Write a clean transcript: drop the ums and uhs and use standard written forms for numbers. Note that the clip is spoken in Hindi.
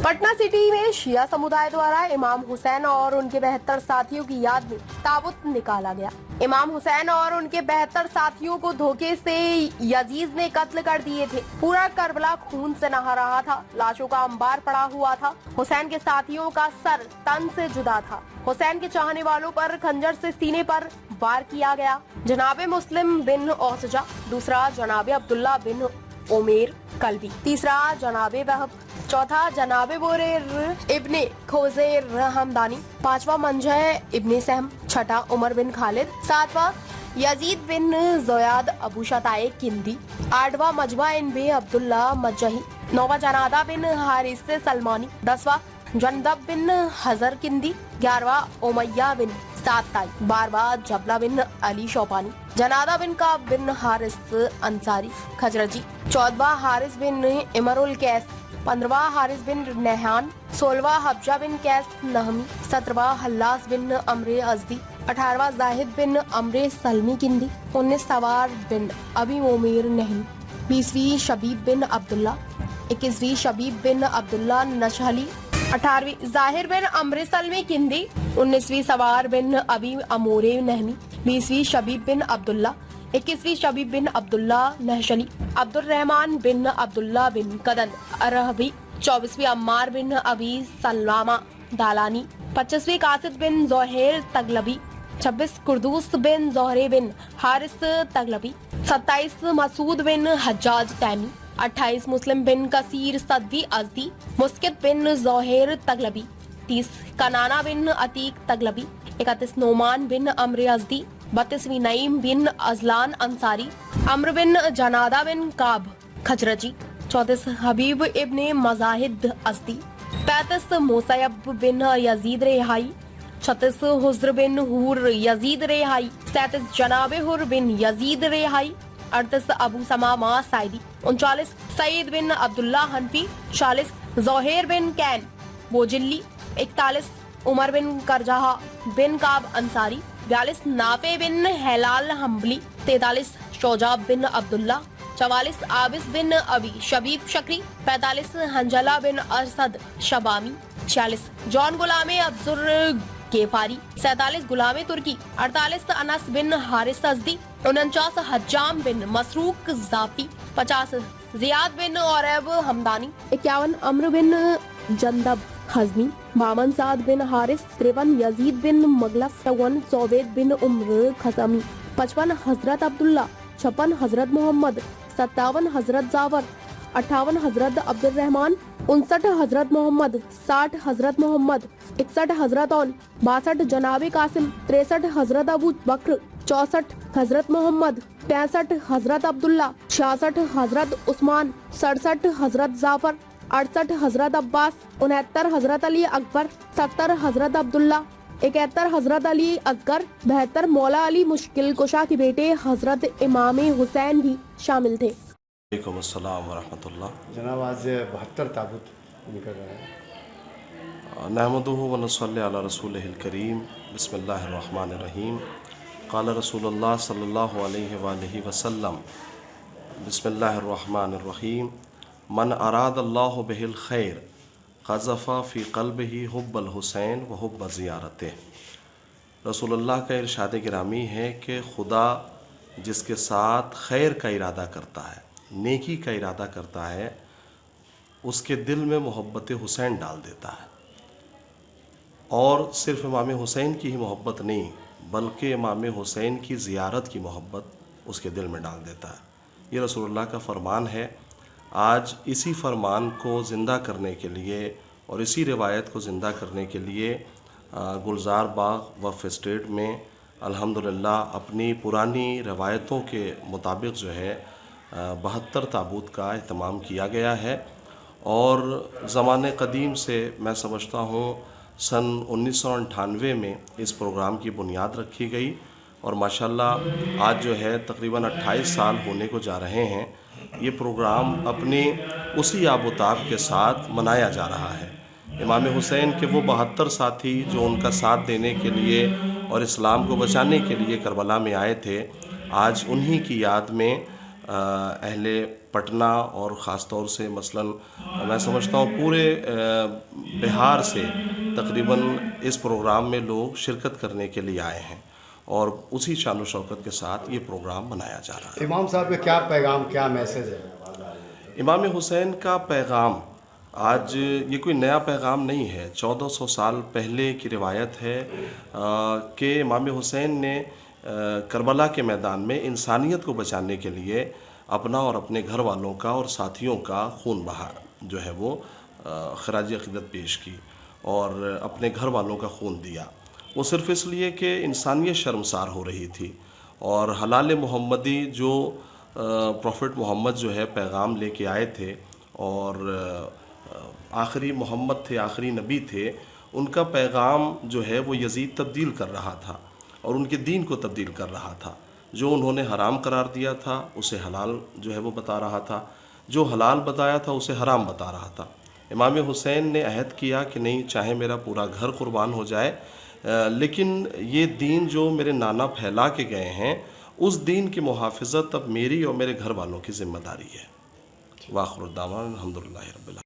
पटना सिटी में शिया समुदाय द्वारा इमाम हुसैन और उनके 72 साथियों की याद में ताबूत निकाला गया। इमाम हुसैन और उनके 72 साथियों को धोखे से यजीद ने कत्ल कर दिए थे। पूरा करबला खून से नहा रहा था, लाशों का अंबार पड़ा हुआ था। हुसैन के साथियों का सर तन से जुदा था। हुसैन के चाहने वालों पर खंजर से सीने पर वार किया गया। जनाबे मुस्लिम बिन औसजा, दूसरा जनाबे अब्दुल्ला बिन उमेर कल्बी, तीसरा जनाबे वहब, चौथा जनाबे बोरेर इब्ने खोजेर हमदानी, पांचवा मंजह इब्ने सहम, छठा उमर बिन खालिद, सातवां यजीद बिन ज़ोयाद अबू शताए किंदी, आठवां मजबा इन बे अब्दुल्ला मजही, नौवां जनादा बिन हारिस सलमानी, 10वां जनदब बिन हजर किंदी, 11वां उमैया बिन साताई, 12वां जबला बिन अली शौपानी, जनादा बिन काब बिन हारिस अंसारी खजरजी, 14वां हारिस बिन इमरुल कैस, 15वां हारिस बिन नहान, 16वां हब्जा बिन कैस नहमी, 17वां हल्लास बिन अमरे अजदी, 18वां जाहिद बिन अमरे सलमी किंदी, 19 सवार बिन अबी उमेर नहमी, 20वीं शबीब बिन अब्दुल्ला, 21वीं शबीब बिन अब्दुल्ला नशहली, 18वीं जाहिर बिन अमरे सलमी किंदी, 19वीं सवार बिन अबी अमोरे नहमी, 20वीं शबीब बिन अब्दुल्ला, 21वीं शबीब बिन अब्दुल्ला नहशली, अब्दुल रहमान बिन अब्दुल्ला बिन कदन अरहबी, 24वीं अम्मार बिन अबी सलामा दालानी, 25वीं कासिद बिन जोहेर तगलबी, 26 कुर्दूस बिन जोहरे बिन हारिस तगलबी, 27 मसूद बिन हज्जाज तैमी, 28 मुस्लिम बिन कसीर सदवी अजदी, मुस्कित बिन जोहेर तगलबी, 30 कनाना बिन अतीक तगलबी, 31 नोमान बिन अमरे अजदी, 32वीं नईम बिन अजलान अंसारी, अम्र बिन जनादा बिन काब खजरजी, 34 हबीब इब्ने मजाहिद अस्दी, 35 मोसैब बिन यजीद रेहाई, 36 हुज्र बिन हूर यजीद रेहाई, 37 जनाबे हुर बिन यजीद रेहाई, 38 अबू समामा साइदी, 39 सईद बिन अब्दुल्ला हनफी, 40 जोहेर बिन कैन बोजिल्ली, 41 उमर बिन करजाहा बिन काब अंसारी, 42 नाफे बिन हेलाल हम्बली, 43 शोजाब बिन अब्दुल्ला, 44 आबिस बिन अबी शबीब शक्री, 45 हंजला बिन असद शबामी, 46 जॉन गुलामे अब्जुर गेफारी, 47 गुलामे तुर्की, 48 अनस बिन हारिस अजदी, 49 हज्जाम बिन मसरूक जाफी, 50 जियाद बिन औरब हमदानी, 51 अम्र बिन जंदब हजमी, 52 साद बिन हारिस, 53 यजीद बिन मगलफ, 54 सोबेद बिन उम्र खसमी, 55 हजरत अब्दुल्ला, 56 हजरत मोहम्मद, 57 हजरत जावर, 58 हजरत अब्दुल रहमान, 59 हजरत मोहम्मद, 60 हजरत मोहम्मद, 61 हजरत औन, 62 जनाबे कासिम, 63 हजरत अबू बकर, 64 हजरत मोहम्मद, 65 हजरत अब्दुल्ला, 66 हजरत उस्मान, 67 हजरत जाफर, 68 हजरत अब्बास, 69 हजरत अली अकबर, 70 हजरत अब्दुल्ला, 71 हजरत अली असगर, 72 मौला अली मुश्किल कुशा के बेटे हजरत इमाम हुसैन भी शामिल थे। वालेकुम अस्सलाम वरहमतुल्लाह। जनाब आज 72 ताबूत निकल रहा है। नहमदुहु व नसल्ली अला रसूलिहिल करीम। बिस्मिल्लाहिर्रहमानिर्रहीम। क़ाल रसूलुल्लाह सल्लल्लाहु अलैहि वालैहि वसल्लम। बिस्मिल्लाहिर्रहमानिर्रहीम। मन अरादल्लाहु बिहिल खैर क़ज़फ़ा फ़ी क़ल्बिही हुब्बल हुसैन व हुब्ब ज़ियारतिह। रसूलुल्लाह का इरशाद गिरामी है कि खुदा जिसके साथ खैर का इरादा करता है, नेकी का इरादा करता है, उसके दिल में मोहब्बत हुसैन डाल देता है। और सिर्फ इमाम हुसैन की ही मोहब्बत नहीं, बल्कि इमाम हुसैन की ज़ियारत की मोहब्बत उसके दिल में डाल देता है। ये रसूलुल्लाह का फ़रमान है। आज इसी फ़रमान को ज़िंदा करने के लिए और इसी रिवायत को ज़िंदा करने के लिए गुलजार बाग वफ़ स्टेट में अल्हम्दुलिल्लाह अपनी पुरानी रवायतों के मुताबिक जो है 72 ताबूत का एहतमाम किया गया है। और ज़माने क़दीम से मैं समझता हूँ सन 1998 में इस प्रोग्राम की बुनियाद रखी गई और माशाल्लाह आज जो है तकरीबन 28 साल होने को जा रहे हैं। ये प्रोग्राम अपने उसी आबोताब के साथ मनाया जा रहा है। इमाम हुसैन के वो 72 साथी जो उनका साथ देने के लिए और इस्लाम को बचाने के लिए करबला में आए थे, आज उन्हीं की याद में अहले पटना और ख़ास तौर से मसलन मैं समझता हूँ पूरे बिहार से तकरीबन इस प्रोग्राम में लोग शिरकत करने के लिए आए हैं और उसी शान व शौकत के साथ ये प्रोग्राम मनाया जा रहा है। इमाम साहब का क्या पैगाम, क्या मैसेज है? इमाम हुसैन का पैगाम आज ये कोई नया पैगाम नहीं है। 1400 साल पहले की रिवायत है कि इमाम हुसैन ने करबला के मैदान में इंसानियत को बचाने के लिए अपना और अपने घर वालों का और साथियों का खून बहा, जो है वो खराज अक़ीदत पेश की और अपने घर वालों का खून दिया। वो सिर्फ़ इसलिए कि इंसानियत शर्मसार हो रही थी और हलाल मोहम्मदी जो प्रॉफिट मोहम्मद जो है पैगाम लेके आए थे और आखिरी मोहम्मद थे, आखिरी नबी थे, उनका पैगाम जो है वो यजीद तब्दील कर रहा था और उनके दीन को तब्दील कर रहा था। जो उन्होंने हराम करार दिया था उसे हलाल जो है वो बता रहा था, जो हलाल बताया था उसे हराम बता रहा था। इमाम हुसैन ने अहद किया कि नहीं, चाहे मेरा पूरा घर कुर्बान हो जाए, लेकिन ये दीन जो मेरे नाना फैला के गए हैं उस दीन की मुहाफ़िज़त अब मेरी और मेरे घर वालों की ज़िम्मेदारी है। वाखिर दावाना अल्हम्दुलिल्लाहि रब्बिल आलमीन।